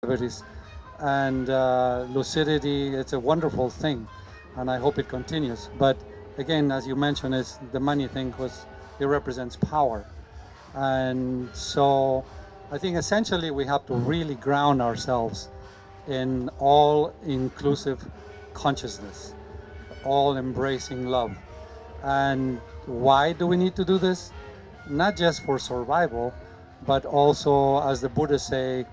activities. And lucidity, it's a wonderful thing, and I hope it continues. But again, as you mentioned, is the money thing because it represents power. And so I think essentially we have to really ground ourselves in all inclusive consciousness, all embracing love. And why do we need to do this? Not just for survival, but also, as the Buddhists say,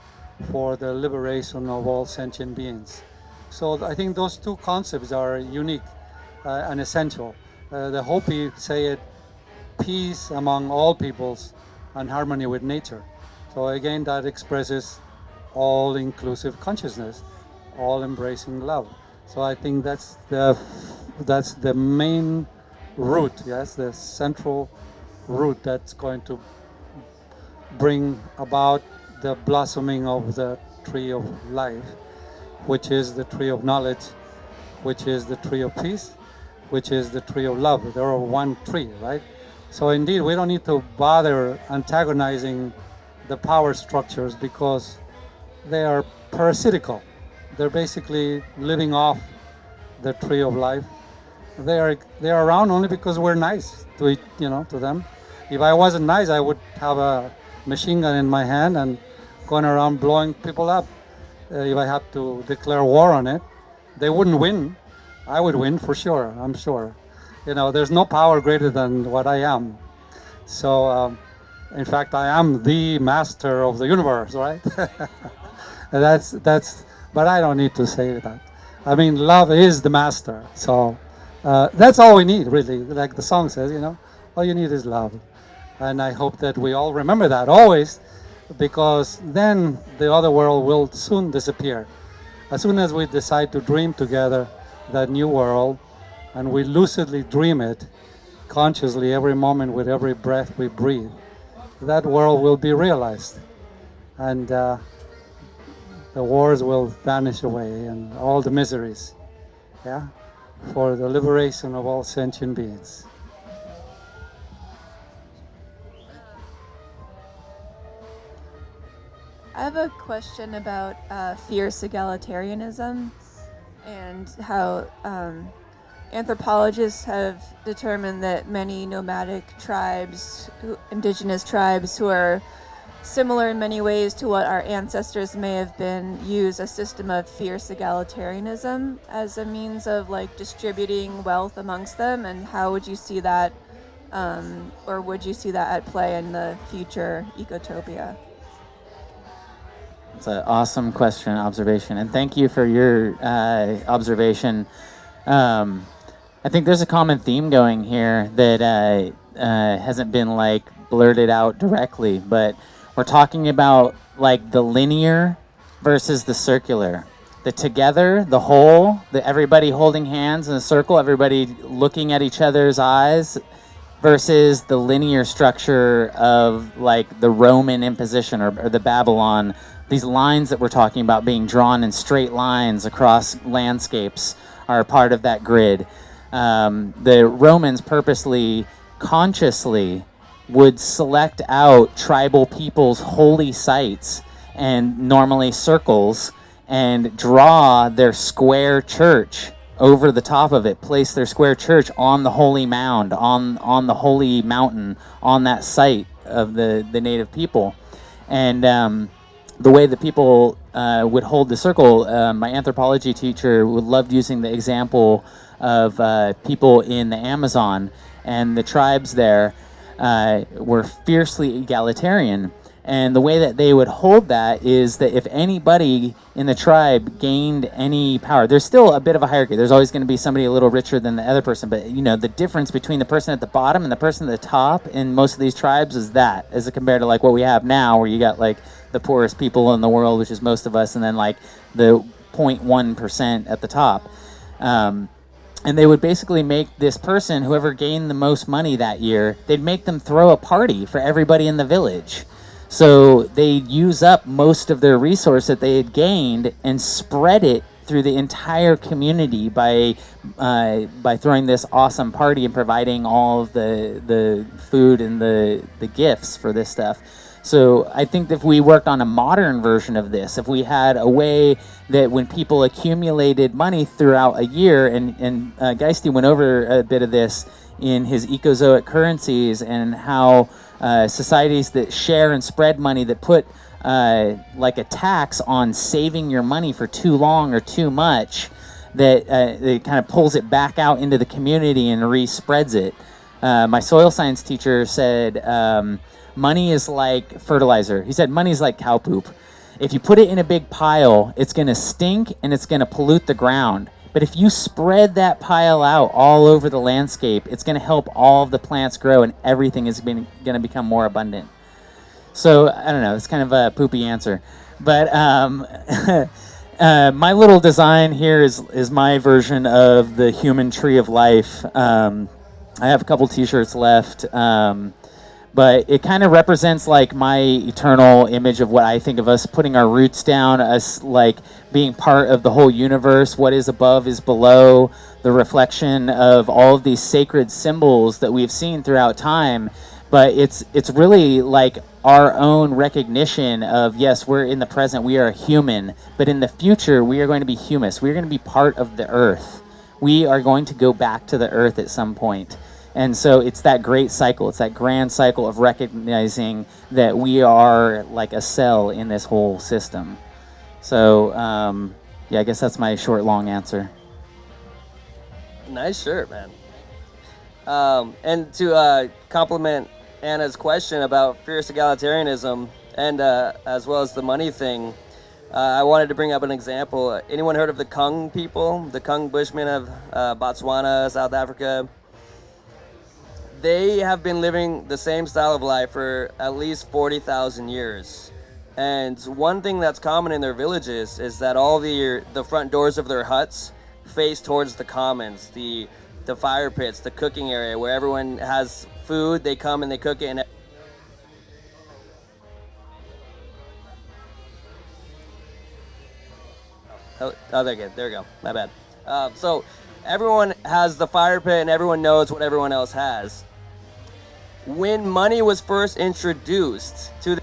for the liberation of all sentient beings. So I think those two concepts are unique and essential. The Hopi say it, peace among all peoples and harmony with nature. So again, that expresses all inclusive consciousness, all embracing love. So I think that's the main root, yes, the central root that's going to bring about the blossoming of the tree of life, which is the tree of knowledge, which is the tree of peace, which is the tree of love. They're all one tree, right? So indeed, we don't need to bother antagonizing the power structures because they are parasitical. They're basically living off the tree of life. They are around only because we're nice to them. If I wasn't nice, I would have a machine gun in my hand and going around blowing people up. If I had to declare war on it, they wouldn't win. I would win for sure. I'm sure. There's no power greater than what I am. So, in fact, I am the master of the universe, right? that's. But I don't need to say that. I mean, love is the master. So that's all we need, really. Like the song says, all you need is love. And I hope that we all remember that always, because then the other world will soon disappear. As soon as we decide to dream together that new world, and we lucidly dream it consciously every moment with every breath we breathe, that world will be realized. And the wars will vanish away and all the miseries, yeah, for the liberation of all sentient beings. I have a question about fierce egalitarianism and how anthropologists have determined that many nomadic tribes, indigenous tribes who are similar in many ways to what our ancestors may have been, use a system of fierce egalitarianism as a means of distributing wealth amongst them. And how would you see that, or would you see that at play in the future Ecotopia? It's an awesome question, observation, and thank you for your observation. I think there's a common theme going here that hasn't been blurted out directly, but we're talking about the linear versus the circular, the together, the whole, the everybody holding hands in a circle, everybody looking at each other's eyes, versus the linear structure of the Roman imposition or the Babylon. These lines that we're talking about being drawn in straight lines across landscapes are part of that grid. The Romans purposely, consciously, would select out tribal people's holy sites, and normally circles, and draw their square church over the top of it, place their square church on the holy mound, on the holy mountain, on that site of the native people. And the way that people would hold the circle, my anthropology teacher loved using the example of people in the Amazon, and the tribes there were fiercely egalitarian. And the way that they would hold that is that if anybody in the tribe gained any power, there's still a bit of a hierarchy. There's always going to be somebody a little richer than the other person. But, the difference between the person at the bottom and the person at the top in most of these tribes is that, as compared to what we have now, where you got the poorest people in the world, which is most of us, and then the 0.1% at the top. And they would basically make this person, whoever gained the most money that year, they'd make them throw a party for everybody in the village. So they'd use up most of their resource that they had gained and spread it through the entire community by throwing this awesome party and providing all of the food and the gifts for this stuff. So I think if we worked on a modern version of this, if we had a way that when people accumulated money throughout a year, and Geisty went over a bit of this in his ecozoic currencies, and how societies that share and spread money, that put like a tax on saving your money for too long or too much, that it kind of pulls it back out into the community and re-spreads it. My soil science teacher said, money is like fertilizer. He said money is like cow poop. If you put it in a big pile, it's going to stink and it's going to pollute the ground. But if you spread that pile out all over the landscape, it's going to help all of the plants grow, and everything is going to become more abundant. So I don't know, it's kind of a poopy answer. But my little design here is my version of the human tree of life. I have a couple t-shirts left. But it kind of represents like my eternal image of what I think of us putting our roots down, us like being part of the whole universe. What is above is below, the reflection of all of these sacred symbols that we've seen throughout time. But it's really like our own recognition of, yes, we're in the present, we are human, but in the future we are going to be humus. We're going to be part of the earth. We are going to go back to the earth at some point. And so it's that great cycle, it's that grand cycle of recognizing that we are like a cell in this whole system. So, yeah, I guess that's my short, long answer. Nice shirt, man. And to compliment Anna's question about fierce egalitarianism, and as well as the money thing, I wanted to bring up an example. Anyone heard of the Kung people? The Kung Bushmen of Botswana, South Africa? They have been living the same style of life for at least 40,000 years. And one thing that's common in their villages is that all the front doors of their huts face towards the commons, the fire pits, the cooking area where everyone has food, they come and they cook it. And there we go, my bad. So everyone has the fire pit and everyone knows what everyone else has. When money was first introduced to the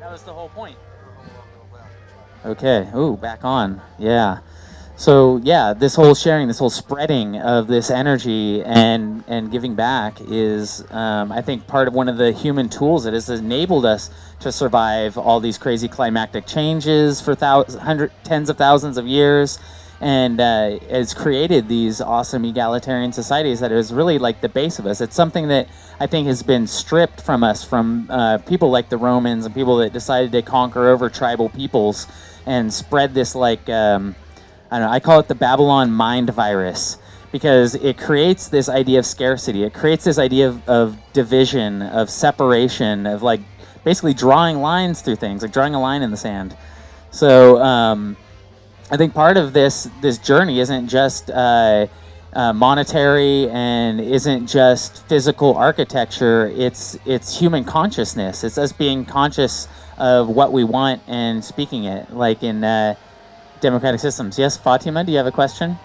That was the whole point. Okay. Ooh, back on. Yeah. So yeah, this whole sharing, this whole spreading of this energy and giving back is, I think, part of one of the human tools that has enabled us to survive all these crazy climatic changes for tens of thousands of years, and has created these awesome egalitarian societies that is really like the base of us. It's something that I think has been stripped from us from people like the Romans and people that decided to conquer over tribal peoples and spread this like, I don't know, I call it the Babylon mind virus, because it creates this idea of scarcity. It creates this idea of division, of separation, of like basically drawing lines through things, like drawing a line in the sand. So I think part of this journey isn't just monetary and isn't just physical architecture. It's human consciousness. It's us being conscious of what we want and speaking it, like in democratic systems. Yes, Fatima, do you have a question?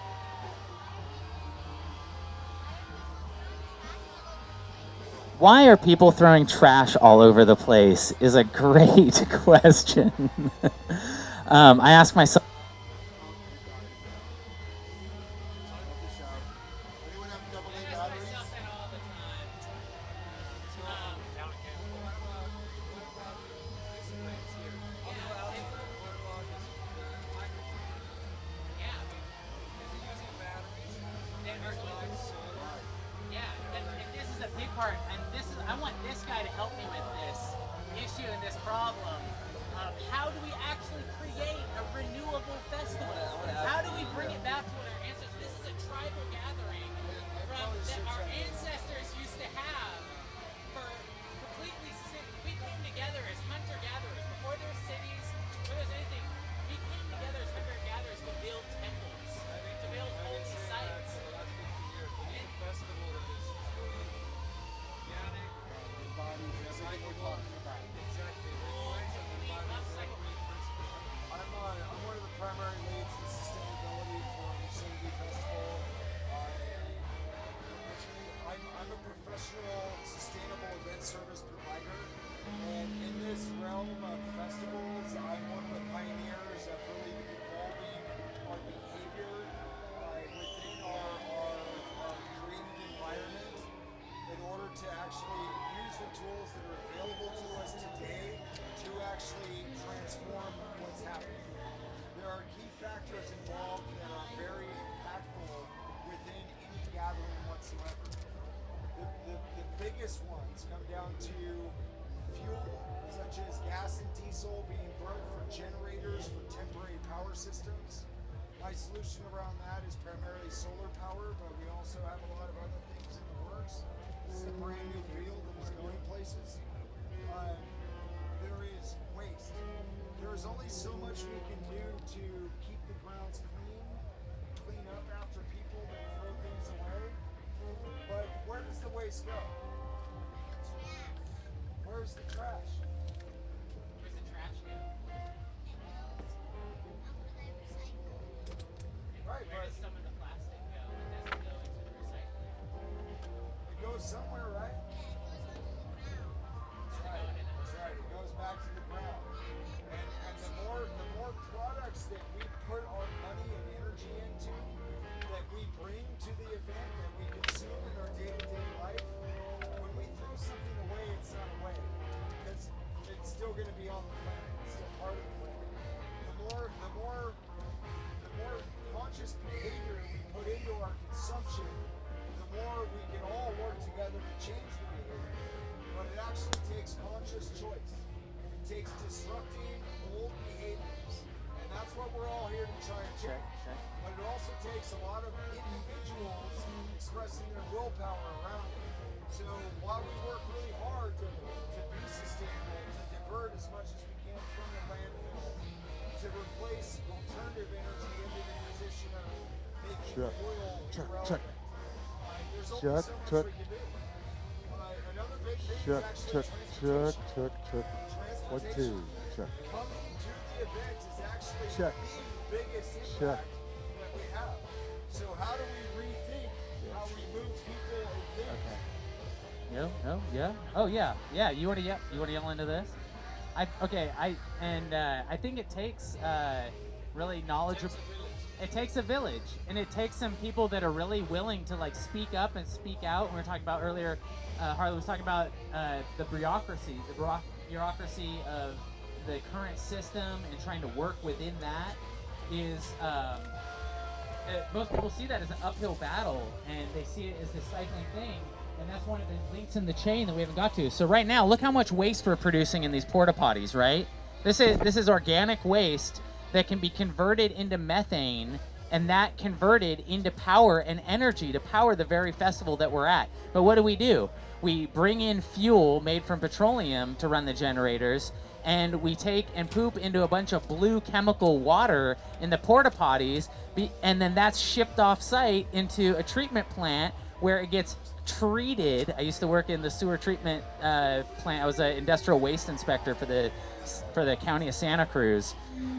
Why are people throwing trash all over the place is a great question. I ask myself. big part, and this is, I want this guy to help me with this issue and this problem of how do we actually create a renewable festival? How do we bring it back to what our ancestors, this is a tribal gathering that our ancestors used to have for completely, we came together as hunter-gatherers. Before there were cities, before there was anything, we came together as hunter-gatherers to build temples, to build holy sites. Festival that is truly organic, embodies everything we're talking about. Exactly. I'm one of the primary leads in sustainability for Lucidity Festival. I'm a professional sustainable event service provider, and in this realm of festivals, I'm one of the pioneers of really evolving our behavior within our created environment in order to actually use the tools that are available to us today to actually transform what's happening. There are key factors involved that are very impactful within any gathering whatsoever. The biggest ones come down to fuel, such as gas and diesel being burned for generators for temporary power systems. My solution around that is primarily solar power, but we also have a lot of other things in the works. This is a brand new field that is going places. There is waste. There is only so much we can do to keep the grounds clean up after people that throw things away. But where does the waste go? Where's the trash? Where's the trash go? Right, Where does some of the plastic go? It doesn't go into the recycling. it goes somewhere, right? That's right. It goes back to the ground. And the more products that we put our money and energy into, that we bring to the event, that we consume in our day-to-day life, when we throw something away, it's not away. Because it's still going to be on the planet. It's still part of the planet. The more conscious behavior we put into our consumption, the more we can all work together to change the behavior. But it actually takes conscious choice. It takes disrupting old behaviors. And that's what we're all here to try and change. But it also takes a lot of individuals expressing their willpower around it. So while we work really hard to be sustainable, to divert as much as we can from the landfill, to replace alternative energy into the position of making oil irrelevant. There's only so much we can do. Another big thing is actually transportation. Transportation. Coming to the event is actually the biggest impact that we have. So how do we rethink how we move people and things? No, yeah. Oh yeah. You want to yell into this? I think it takes really knowledgeable. It takes a village, and it takes some people that are really willing to like speak up and speak out. We were talking about earlier. Harley was talking about the bureaucracy of the current system and trying to work within that is. Most people see that as an uphill battle, and they see it as this cycling thing. And that's one of the links in the chain that we haven't got to. So right now, look how much waste we're producing in these porta potties, right? This is organic waste that can be converted into methane, and that converted into power and energy to power the very festival that we're at. But what do? We bring in fuel made from petroleum to run the generators, and we take and poop into a bunch of blue chemical water in the porta potties, and then that's shipped off site into a treatment plant where it gets treated. I used to work in the sewer treatment plant. I was an industrial waste inspector for the county of Santa Cruz,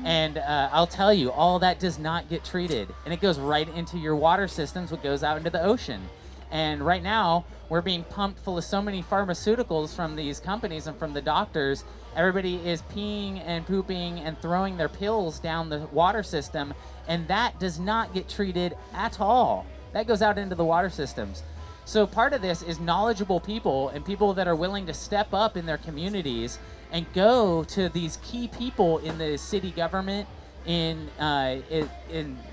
and I'll tell you, all that does not get treated, and it goes right into your water systems, what goes out into the ocean. And right now, we're being pumped full of so many pharmaceuticals from these companies and from the doctors. Everybody is peeing and pooping and throwing their pills down the water system, and that does not get treated at all. That goes out into the water systems. So part of this is knowledgeable people and people that are willing to step up in their communities and go to these key people in the city government in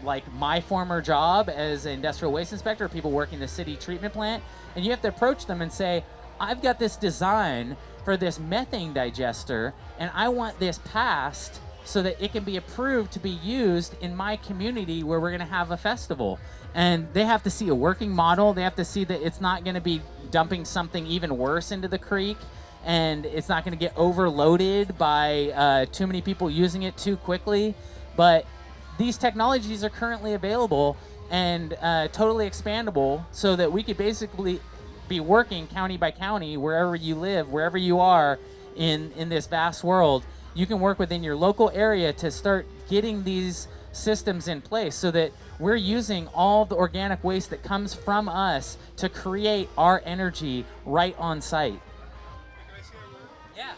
like my former job as an industrial waste inspector, people working the city treatment plant, and you have to approach them and say, I've got this design for this methane digester, and I want this passed so that it can be approved to be used in my community where we're going to have a festival. And they have to see a working model. They have to see that it's not going to be dumping something even worse into the creek, and it's not going to get overloaded by too many people using it too quickly. But these technologies are currently available and totally expandable, so that we could basically be working county by county, wherever you live, wherever you are in this vast world. You can work within your local area to start getting these systems in place, so that we're using all the organic waste that comes from us to create our energy right on site. Can I say a word? Yeah.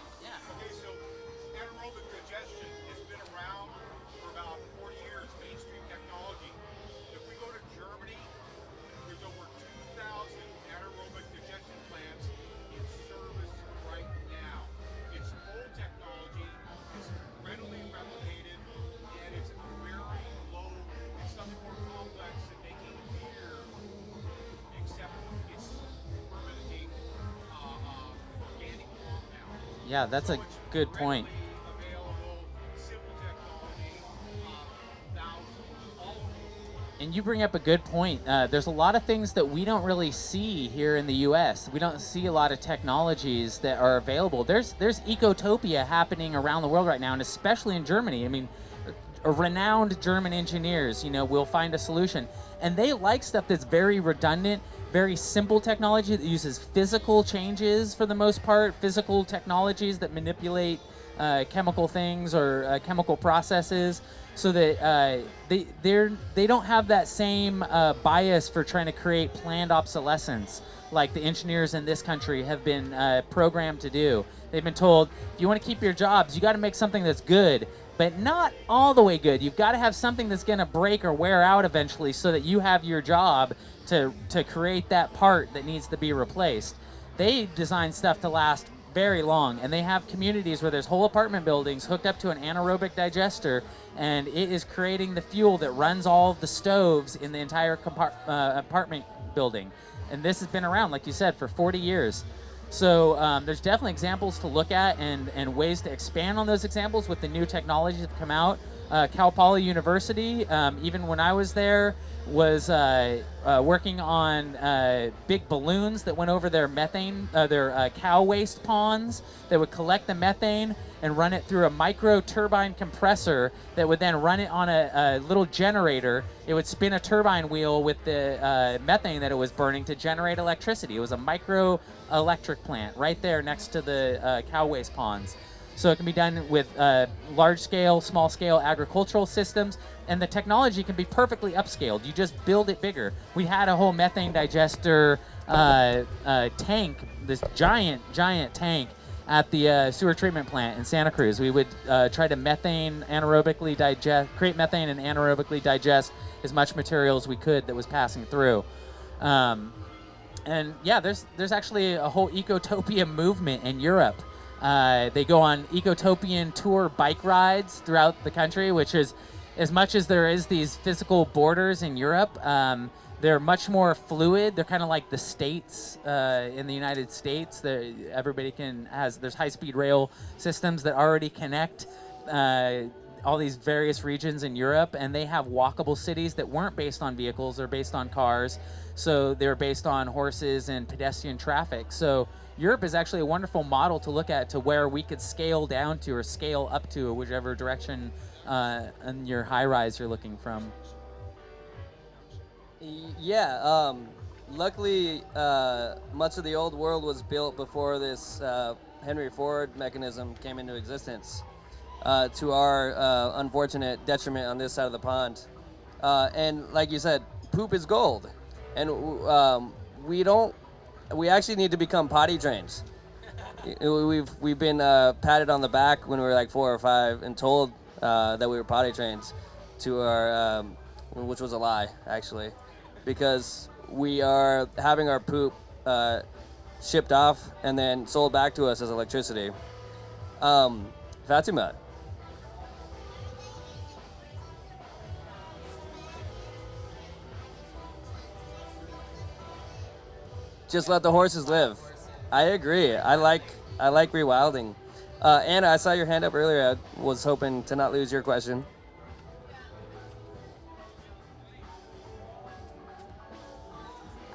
Okay, so anaerobic digestion has been around for about 40 years, mainstream technology. If we go to Germany, there's over 2,000 anaerobic digestion plants in service right now. It's old technology, it's readily replicated, and it's very low. It's something more complex than making beer, except it's fermenting organic compounds. Yeah, that's a So it's good point. readily available, simple technology, thousands, all of them. And you bring up a good point. There's a lot of things that we don't really see here in the U.S. We don't see a lot of technologies that are available. There's Ecotopia happening around the world right now, and especially in Germany. I mean, renowned German engineers, will find a solution. And they like stuff that's very redundant, very simple technology that uses physical changes for the most part, physical technologies that manipulate chemical things or chemical processes, so that they don't have that same bias for trying to create planned obsolescence like the engineers in this country have been programmed to do. They've been told, if you want to keep your jobs, you got to make something that's good, but not all the way good. You've got to have something that's going to break or wear out eventually, so that you have your job to create that part that needs to be replaced. They design stuff to last very long, and they have communities where there's whole apartment buildings hooked up to an anaerobic digester, and it is creating the fuel that runs all of the stoves in the entire apartment building. And this has been around, like you said, for 40 years. So there's definitely examples to look at, and ways to expand on those examples with the new technologies that come out. Cal Poly University, even when I was there, was working on big balloons that went over their methane, their cow waste ponds, that would collect the methane and run it through a micro turbine compressor that would then run it on a little generator. It would spin a turbine wheel with the methane that it was burning to generate electricity. It was a micro electric plant right there next to the cow waste ponds. So it can be done with large-scale, small-scale agricultural systems, and the technology can be perfectly upscaled. You just build it bigger. We had a whole methane digester tank, this giant tank at the sewer treatment plant in Santa Cruz. We would try to create methane and anaerobically digest as much material as we could that was passing through. And yeah, there's actually a whole Ecotopia movement in Europe. They go on Ecotopian tour bike rides throughout the country, which is, as much as there is these physical borders in Europe, they're much more fluid. They're kind of like the states in the United States. There's high-speed rail systems that already connect all these various regions in Europe, and they have walkable cities that weren't based on vehicles, they're based on cars. So they're based on horses and pedestrian traffic. So Europe is actually a wonderful model to look at, to where we could scale down to or scale up to, whichever direction in your high rise you're looking from. Yeah, luckily, much of the old world was built before this Henry Ford mechanism came into existence, to our unfortunate detriment on this side of the pond. And like you said, poop is gold. And we actually need to become potty trained. We've been patted on the back when we were like 4 or 5 and told that we were potty trained, to our which was a lie actually, because we are having our poop shipped off and then sold back to us as electricity. Fatima. Just let the horses live. I agree. I like rewilding. Anna, I saw your hand up earlier. I was hoping to not lose your question.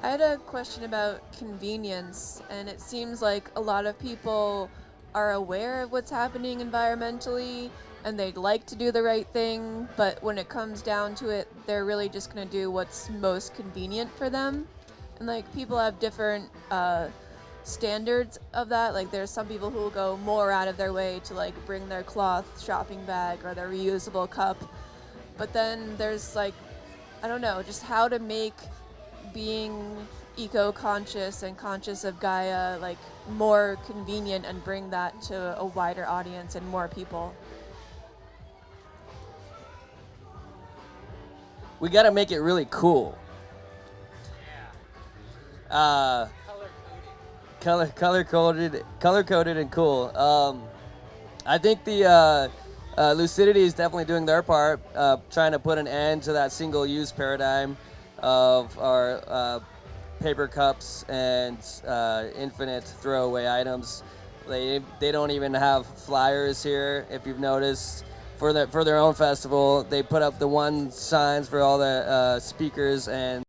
I had a question about convenience, and it seems like a lot of people are aware of what's happening environmentally and they'd like to do the right thing, but when it comes down to it, they're really just going to do what's most convenient for them. And like people have different standards of that. Like there's some people who will go more out of their way to like bring their cloth shopping bag or their reusable cup. But then there's like, I don't know, just how to make being eco-conscious and conscious of Gaia like more convenient and bring that to a wider audience and more people. We got to make it really cool. Color coded and cool. I think the Lucidity is definitely doing their part, trying to put an end to that single-use paradigm of our paper cups and infinite throwaway items. They don't even have flyers here, if you've noticed. For their own festival, they put up the one signs for all the speakers and